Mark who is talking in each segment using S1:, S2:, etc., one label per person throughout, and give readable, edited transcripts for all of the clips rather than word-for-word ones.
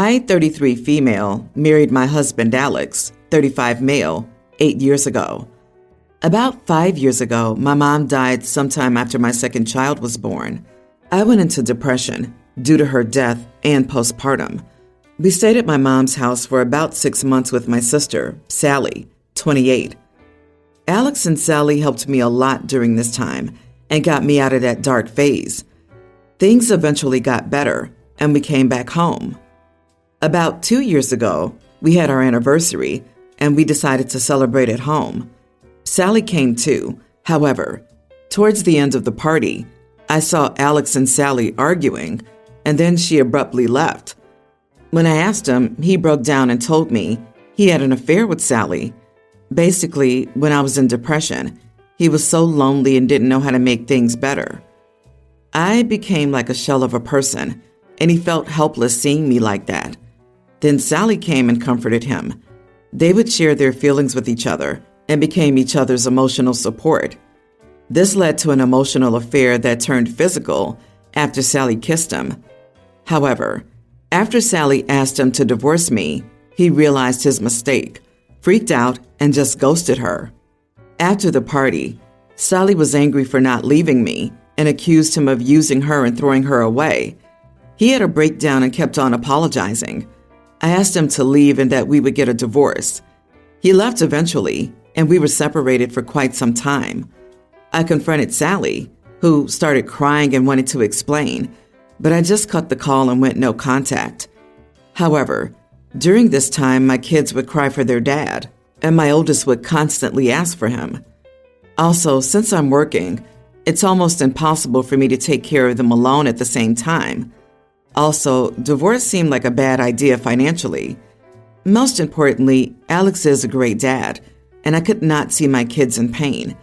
S1: I, 33 female, married my husband Alex, 35 male, 8 years ago. About 5 years ago, my mom died sometime after my second child was born. I went into depression due to her death and postpartum. We stayed at my mom's house for about 6 months with my sister, Sally, 28. Alex and Sally helped me a lot during this time and got me out of that dark phase. Things eventually got better, and we came back home. About 2 years ago, we had our anniversary, and we decided to celebrate at home. Sally came too. However, towards the end of the party, I saw Alex and Sally arguing, and then she abruptly left. When I asked him, he broke down and told me he had an affair with Sally. Basically, when I was in depression, he was so lonely and didn't know how to make things better. I became like a shell of a person, and he felt helpless seeing me like that. Then Sally came and comforted him. They would share their feelings with each other and became each other's emotional support. This led to an emotional affair that turned physical after Sally kissed him. However, after Sally asked him to divorce me, he realized his mistake, freaked out, and just ghosted her. After the party, Sally was angry for not leaving me and accused him of using her and throwing her away. He had a breakdown and kept on apologizing. I asked him to leave and that we would get a divorce. He left eventually, and we were separated for quite some time. I confronted Sally, who started crying and wanted to explain, but I just cut the call and went no contact. However, during this time, my kids would cry for their dad, and my oldest would constantly ask for him. Also, since I'm working, it's almost impossible for me to take care of them alone at the same time. Also, divorce seemed like a bad idea financially. Most importantly, Alex is a great dad, and I could not see my kids in pain,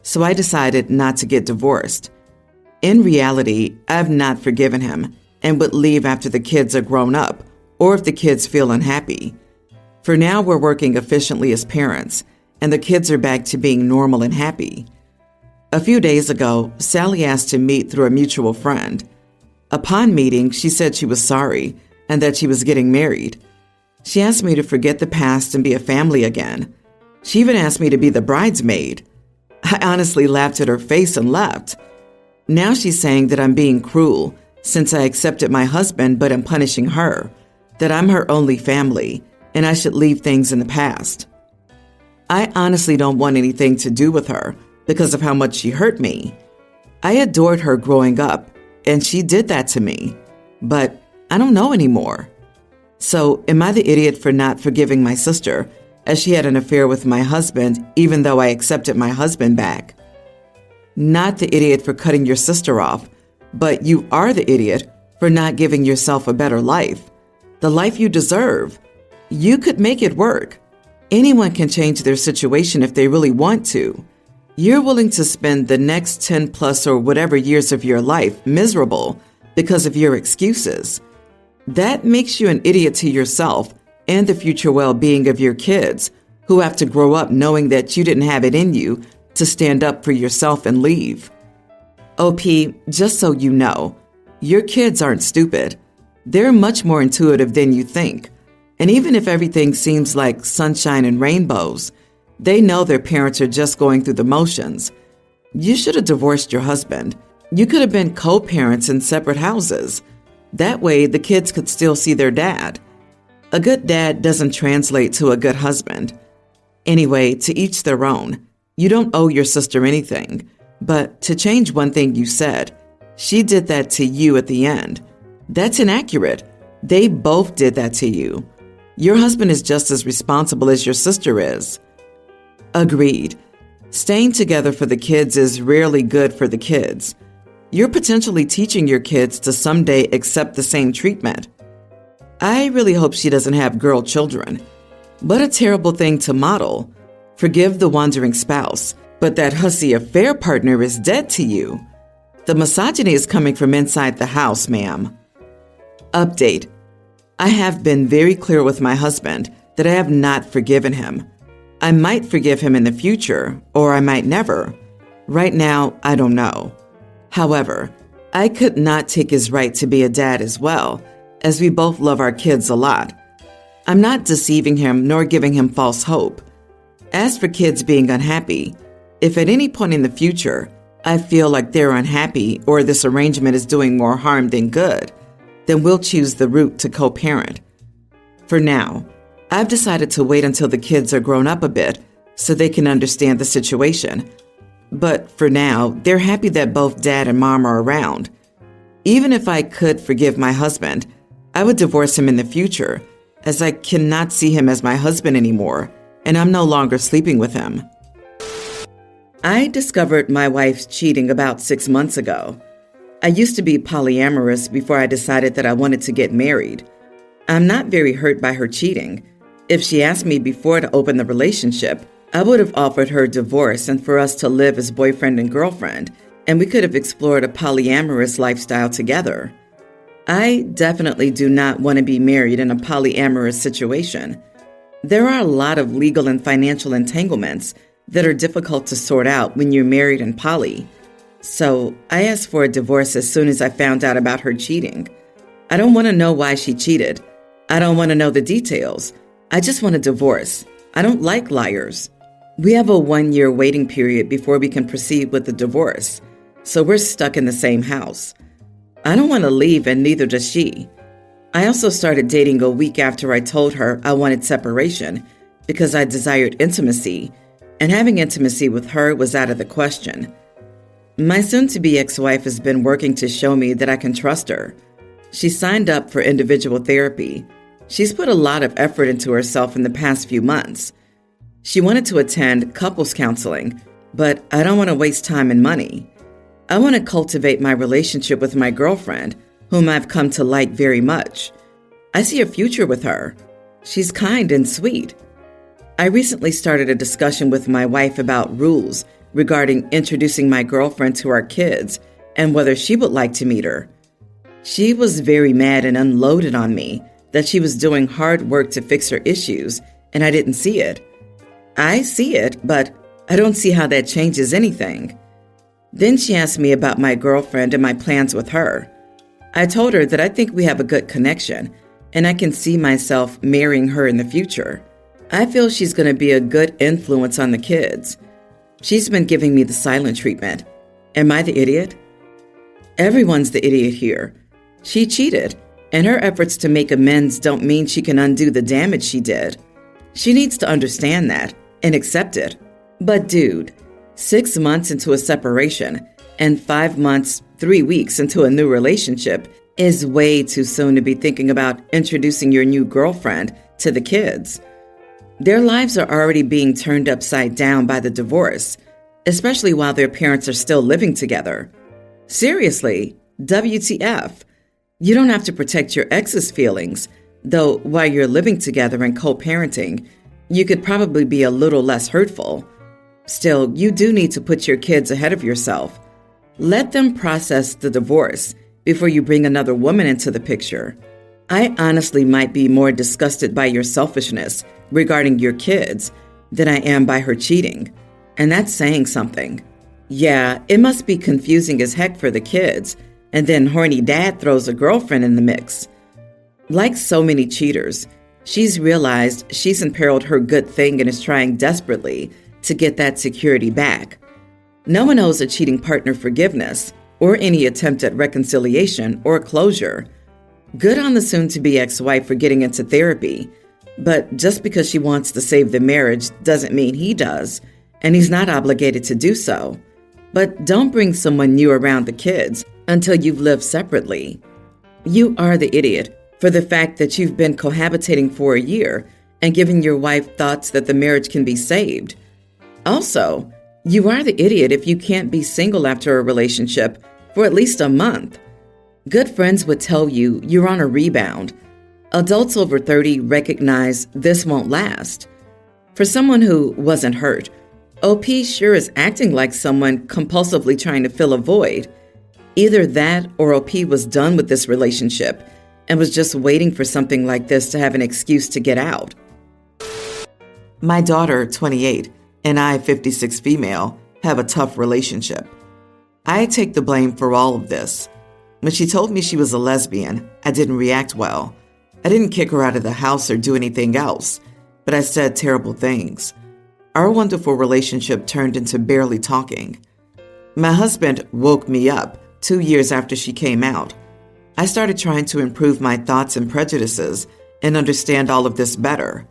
S1: so I decided not to get divorced. In reality, I've not forgiven him and would leave after the kids are grown up or if the kids feel unhappy. For now, we're working efficiently as parents, and the kids are back to being normal and happy. A few days ago, Sally asked to meet through a mutual friend. Upon meeting, she said she was sorry and that she was getting married. She asked me to forget the past and be a family again. She even asked me to be the bridesmaid. I honestly laughed at her face and left. Now she's saying that I'm being cruel since I accepted my husband but am punishing her, that I'm her only family, and I should leave things in the past. I honestly don't want anything to do with her because of how much she hurt me. I adored her growing up, and she did that to me, but I don't know anymore. So am I the idiot for not forgiving my sister as she had an affair with my husband even though I accepted my husband back? Not the idiot for cutting your sister off, but you are the idiot for not giving yourself a better life, the life you deserve. You could make it work. Anyone can change their situation if they really want to. You're willing to spend the next 10 plus or whatever years of your life miserable because of your excuses. That makes you an idiot to yourself and the future well-being of your kids, who have to grow up knowing that you didn't have it in you to stand up for yourself and leave. OP, just so you know, your kids aren't stupid. They're much more intuitive than you think. And even if everything seems like sunshine and rainbows, they know their parents are just going through the motions. You should have divorced your husband. You could have been co-parents in separate houses. That way, the kids could still see their dad. A good dad doesn't translate to a good husband. Anyway, to each their own. You don't owe your sister anything. But to change one thing you said, she did that to you at the end. That's inaccurate. They both did that to you. Your husband is just as responsible as your sister is. Agreed. Staying together for the kids is rarely good for the kids. You're potentially teaching your kids to someday accept the same treatment. I really hope she doesn't have girl children. What a terrible thing to model. Forgive the wandering spouse, but that hussy affair partner is dead to you. The misogyny is coming from inside the house, ma'am. Update. I have been very clear with my husband that I have not forgiven him. I might forgive him in the future, or I might never. Right now, I don't know. However, I could not take his right to be a dad as well, as we both love our kids a lot. I'm not deceiving him nor giving him false hope. As for kids being unhappy, if at any point in the future I feel like they're unhappy or this arrangement is doing more harm than good, then we'll choose the route to co-parent. For now, I've decided to wait until the kids are grown up a bit so they can understand the situation. But for now, they're happy that both Dad and Mom are around. Even if I could forgive my husband, I would divorce him in the future, as I cannot see him as my husband anymore, and I'm no longer sleeping with him. I discovered my wife's cheating about 6 months ago. I used to be polyamorous before I decided that I wanted to get married. I'm not very hurt by her cheating. If she asked me before to open the relationship, I would have offered her divorce and for us to live as boyfriend and girlfriend, and we could have explored a polyamorous lifestyle together. I definitely do not want to be married in a polyamorous situation. There are a lot of legal and financial entanglements that are difficult to sort out when you're married and poly. So I asked for a divorce as soon as I found out about her cheating. I don't want to know why she cheated. I don't want to know the details. I just want a divorce. I don't like liars. We have a 1-year waiting period before we can proceed with the divorce, so we're stuck in the same house. I don't want to leave, and neither does she. I also started dating a week after I told her I wanted separation because I desired intimacy, and having intimacy with her was out of the question. My soon-to-be ex-wife has been working to show me that I can trust her. She signed up for individual therapy. She's put a lot of effort into herself in the past few months. She wanted to attend couples counseling, but I don't want to waste time and money. I want to cultivate my relationship with my girlfriend, whom I've come to like very much. I see a future with her. She's kind and sweet. I recently started a discussion with my wife about rules regarding introducing my girlfriend to our kids and whether she would like to meet her. She was very mad and unloaded on me that she was doing hard work to fix her issues, and I didn't see it. I see it, but I don't see how that changes anything. Then she asked me about my girlfriend and my plans with her. I told her that I think we have a good connection, and I can see myself marrying her in the future. I feel she's going to be a good influence on the kids. She's been giving me the silent treatment. Am I the idiot? Everyone's the idiot here. She cheated, and her efforts to make amends don't mean she can undo the damage she did. She needs to understand that and accept it. But dude, 6 months into a separation and 5 months, 3 weeks into a new relationship is way too soon to be thinking about introducing your new girlfriend to the kids. Their lives are already being turned upside down by the divorce, especially while their parents are still living together. Seriously, WTF? You don't have to protect your ex's feelings, though while you're living together and co-parenting, you could probably be a little less hurtful. Still, you do need to put your kids ahead of yourself. Let them process the divorce before you bring another woman into the picture. I honestly might be more disgusted by your selfishness regarding your kids than I am by her cheating, and that's saying something. Yeah, it must be confusing as heck for the kids, and then horny dad throws a girlfriend in the mix. Like so many cheaters, she's realized she's imperiled her good thing and is trying desperately to get that security back. No one owes a cheating partner forgiveness or any attempt at reconciliation or closure. Good on the soon-to-be ex-wife for getting into therapy, but just because she wants to save the marriage doesn't mean he does, and he's not obligated to do so. But don't bring someone new around the kids until you've lived separately. You are the idiot for the fact that you've been cohabitating for a year and giving your wife thoughts that the marriage can be saved. Also, you are the idiot if you can't be single after a relationship for at least a month. Good friends would tell you you're on a rebound. Adults over 30 recognize this won't last. For someone who wasn't hurt, OP sure is acting like someone compulsively trying to fill a void. Either that or OP was done with this relationship and was just waiting for something like this to have an excuse to get out. My daughter, 28, and I, 56 female, have a tough relationship. I take the blame for all of this. When she told me she was a lesbian, I didn't react well. I didn't kick her out of the house or do anything else, but I said terrible things. Our wonderful relationship turned into barely talking. My husband woke me up 2 years after she came out. I started trying to improve my thoughts and prejudices and understand all of this better.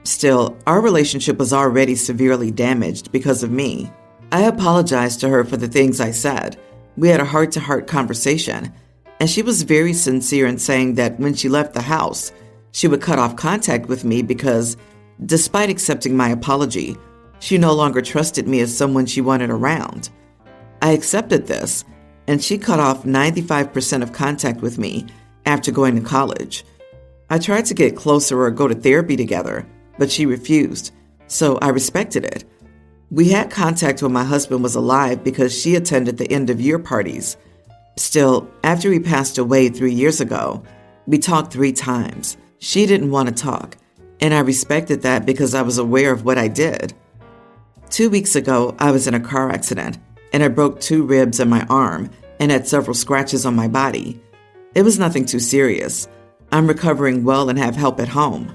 S1: Still, our relationship was already severely damaged because of me. I apologized to her for the things I said. We had a heart-to-heart conversation, and she was very sincere in saying that when she left the house, she would cut off contact with me because, despite accepting my apology, she no longer trusted me as someone she wanted around. I accepted this, and she cut off 95% of contact with me after going to college. I tried to get closer or go to therapy together, but she refused, so I respected it. We had contact when my husband was alive because she attended the end-of-year parties. Still, after he passed away 3 years ago, we talked 3 times. She didn't want to talk, and I respected that because I was aware of what I did. 2 weeks ago, I was in a car accident, and I broke 2 ribs in my arm and had several scratches on my body. It was nothing too serious. I'm recovering well and have help at home.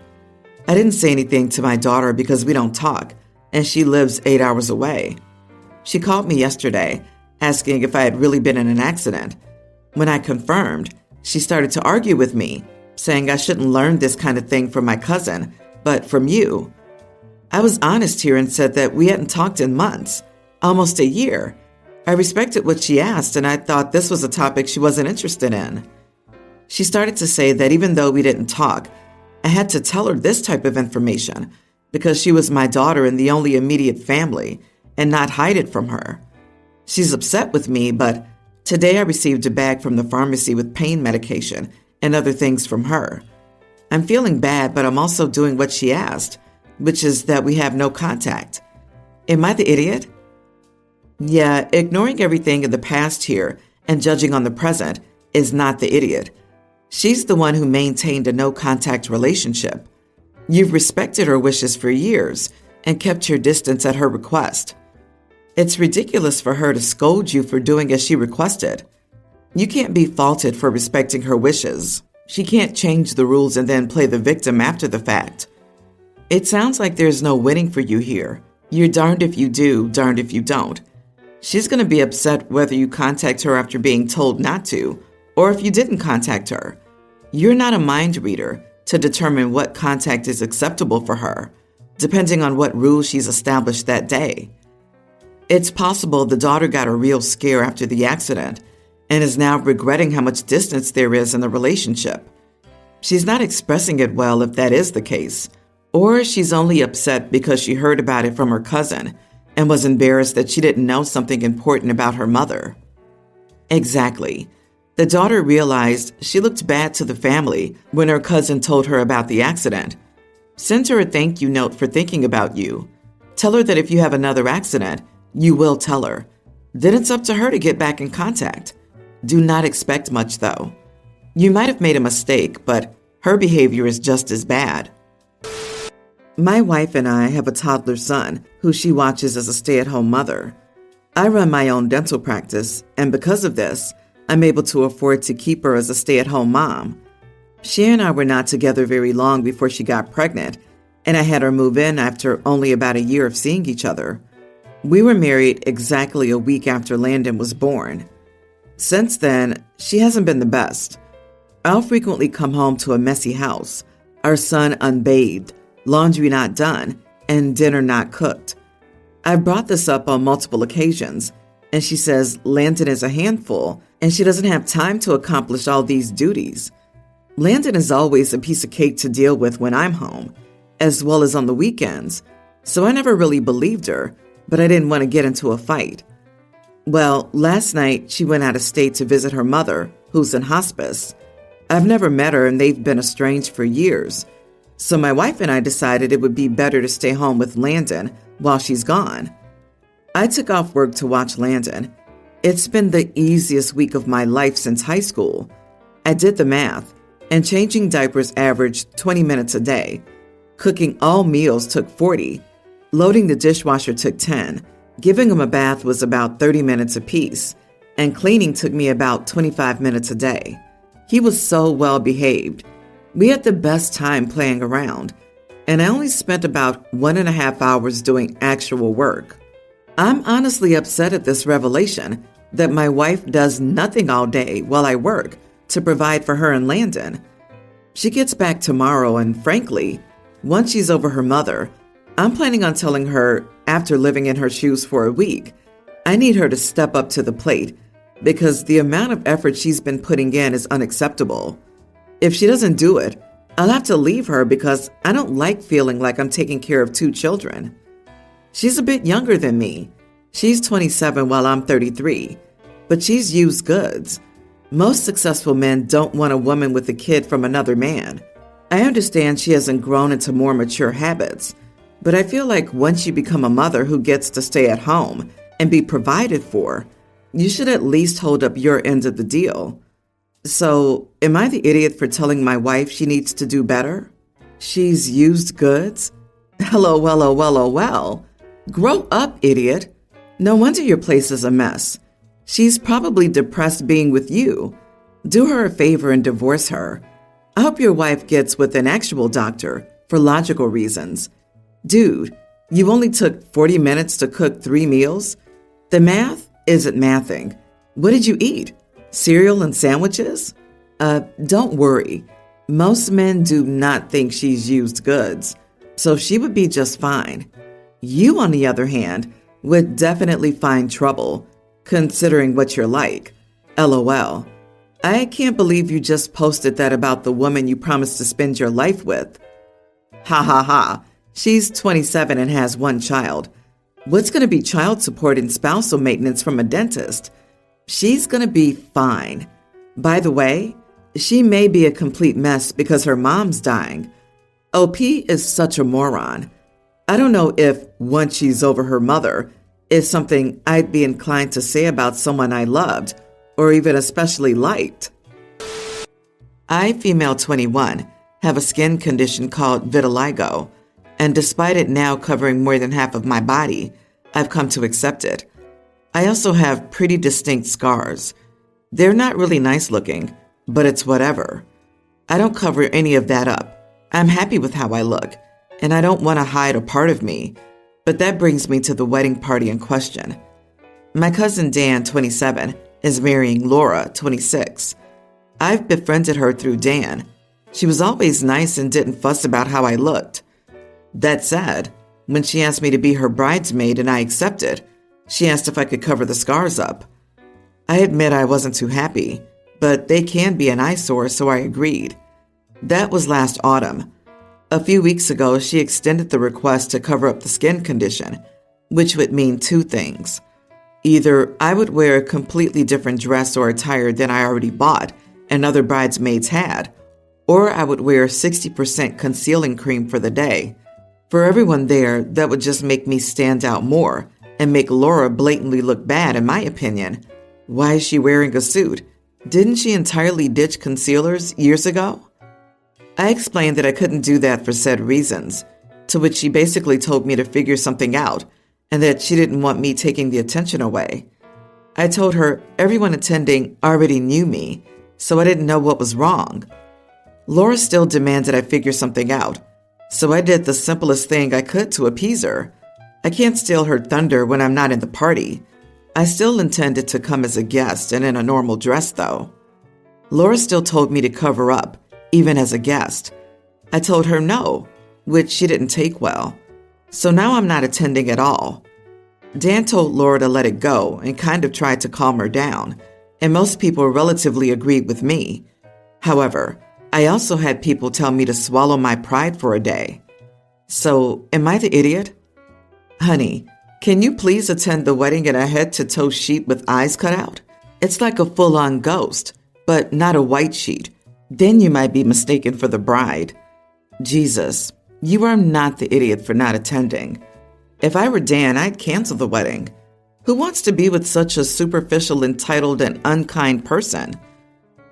S1: I didn't say anything to my daughter because we don't talk, and she lives 8 hours away. She called me yesterday, asking if I had really been in an accident. When I confirmed, she started to argue with me, saying I shouldn't learn this kind of thing from my cousin, but from you. I was honest here and said that we hadn't talked in months, almost a year. I respected what she asked, and I thought this was a topic she wasn't interested in. She started to say that even though we didn't talk, I had to tell her this type of information because she was my daughter and the only immediate family, and not hide it from her. She's upset with me, but today I received a bag from the pharmacy with pain medication and other things from her. I'm feeling bad, but I'm also doing what she asked, which is that we have no contact. Am I the idiot? Yeah, ignoring everything in the past here and judging on the present is not the idiot. She's the one who maintained a no-contact relationship. You've respected her wishes for years and kept your distance at her request. It's ridiculous for her to scold you for doing as she requested. You can't be faulted for respecting her wishes. She can't change the rules and then play the victim after the fact. It sounds like there's no winning for you here. You're darned if you do, darned if you don't. She's going to be upset whether you contact her after being told not to, or if you didn't contact her. You're not a mind reader to determine what contact is acceptable for her, depending on what rules she's established that day. It's possible the daughter got a real scare after the accident and is now regretting how much distance there is in the relationship. She's not expressing it well if that is the case, or she's only upset because she heard about it from her cousin and was embarrassed that she didn't know something important about her mother. Exactly. The daughter realized she looked bad to the family when her cousin told her about the accident. Send her a thank you note for thinking about you. Tell her that if you have another accident, you will tell her. Then it's up to her to get back in contact. Do not expect much, though. You might have made a mistake, but her behavior is just as bad. My wife and I have a toddler son who she watches as a stay-at-home mother. I run my own dental practice, and because of this, I'm able to afford to keep her as a stay-at-home mom. She and I were not together very long before she got pregnant, and I had her move in after only about a year of seeing each other. We were married exactly a week after Landon was born. Since then, she hasn't been the best. I'll frequently come home to a messy house, our son unbathed, laundry not done, and dinner not cooked. I've brought this up on multiple occasions, and she says Landon is a handful and she doesn't have time to accomplish all these duties. Landon is always a piece of cake to deal with when I'm home, as well as on the weekends, so I never really believed her, but I didn't want to get into a fight. Well, last night she went out of state to visit her mother, who's in hospice. I've never met her and they've been estranged for years, so my wife and I decided it would be better to stay home with Landon while she's gone. I took off work to watch Landon. It's been the easiest week of my life since high school. I did the math, and changing diapers averaged 20 minutes a day. Cooking all meals took 40. Loading the dishwasher took 10. Giving him a bath was about 30 minutes apiece. and cleaning took me about 25 minutes a day. He was so well behaved. We had the best time playing around, and I only spent about 1.5 hours doing actual work. I'm honestly upset at this revelation that my wife does nothing all day while I work to provide for her and Landon. She gets back tomorrow, and frankly, once she's over her mother, I'm planning on telling her, after living in her shoes for a week, I need her to step up to the plate because the amount of effort she's been putting in is unacceptable. If she doesn't do it, I'll have to leave her because I don't like feeling like I'm taking care of 2 children. She's a bit younger than me. She's 27 while I'm 33, but she's used goods. Most successful men don't want a woman with a kid from another man. I understand she hasn't grown into more mature habits, but I feel like once you become a mother who gets to stay at home and be provided for, you should at least hold up your end of the deal. So, am I the idiot for telling my wife she needs to do better? She's used goods? LOL. Grow up, idiot. No wonder your place is a mess. She's probably depressed being with you. Do her a favor and divorce her. I hope your wife gets with an actual doctor for logical reasons. Dude, you only took 40 minutes to cook 3 meals? The math isn't mathing. What did you eat? Cereal and sandwiches? Don't worry. Most men do not think she's used goods, so she would be just fine. You, on the other hand, would definitely find trouble, considering what you're like. LOL. I can't believe you just posted that about the woman you promised to spend your life with. Ha ha ha. She's 27 and has 1 child. What's going to be child support and spousal maintenance from a dentist? She's going to be fine. By the way, she may be a complete mess because her mom's dying. OP is such a moron. I don't know if, once she's over her mother, is something I'd be inclined to say about someone I loved or even especially liked. I, female 21, have a skin condition called vitiligo, and despite it now covering more than half of my body, I've come to accept it. I also have pretty distinct scars. They're not really nice looking, but it's whatever. I don't cover any of that up. I'm happy with how I look, and I don't want to hide a part of me, but that brings me to the wedding party in question. My cousin Dan, 27, is marrying Laura, 26. I've befriended her through Dan. She was always nice and didn't fuss about how I looked. That said, when she asked me to be her bridesmaid and I accepted, she asked if I could cover the scars up. I admit I wasn't too happy, but they can be an eyesore, so I agreed. That was last autumn. A few weeks ago, she extended the request to cover up the skin condition, which would mean 2 things. Either I would wear a completely different dress or attire than I already bought and other bridesmaids had, or I would wear 60% concealing cream for the day. For everyone there, that would just make me stand out more and make Laura blatantly look bad, in my opinion. Why is she wearing a suit? Didn't she entirely ditch concealers years ago? I explained that I couldn't do that for said reasons, to which she basically told me to figure something out and that she didn't want me taking the attention away. I told her everyone attending already knew me, so I didn't know what was wrong. Laura still demanded I figure something out, so I did the simplest thing I could to appease her. I can't steal her thunder when I'm not in the party. I still intended to come as a guest and in a normal dress, though. Laura still told me to cover up, even as a guest. I told her no, which she didn't take well. So now I'm not attending at all. Dan told Laura to let it go and kind of tried to calm her down, and most people relatively agreed with me. However, I also had people tell me to swallow my pride for a day. So, am I the idiot? Honey, can you please attend the wedding in a head-to-toe sheet with eyes cut out? It's like a full-on ghost, but not a white sheet. Then you might be mistaken for the bride. Jesus, you are not the idiot for not attending. If I were Dan, I'd cancel the wedding. Who wants to be with such a superficial, entitled, and unkind person?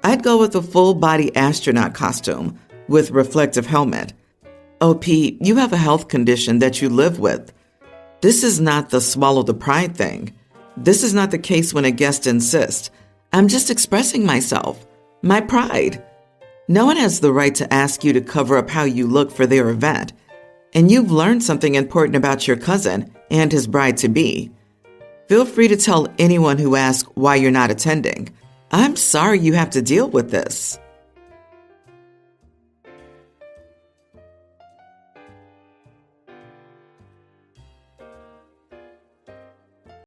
S1: I'd go with a full-body astronaut costume with reflective helmet. OP, you have a health condition that you live with. This is not the swallow the pride thing. This is not the case when a guest insists. I'm just expressing myself, my pride. No one has the right to ask you to cover up how you look for their event. And you've learned something important about your cousin and his bride-to-be. Feel free to tell anyone who asks why you're not attending. I'm sorry you have to deal with this.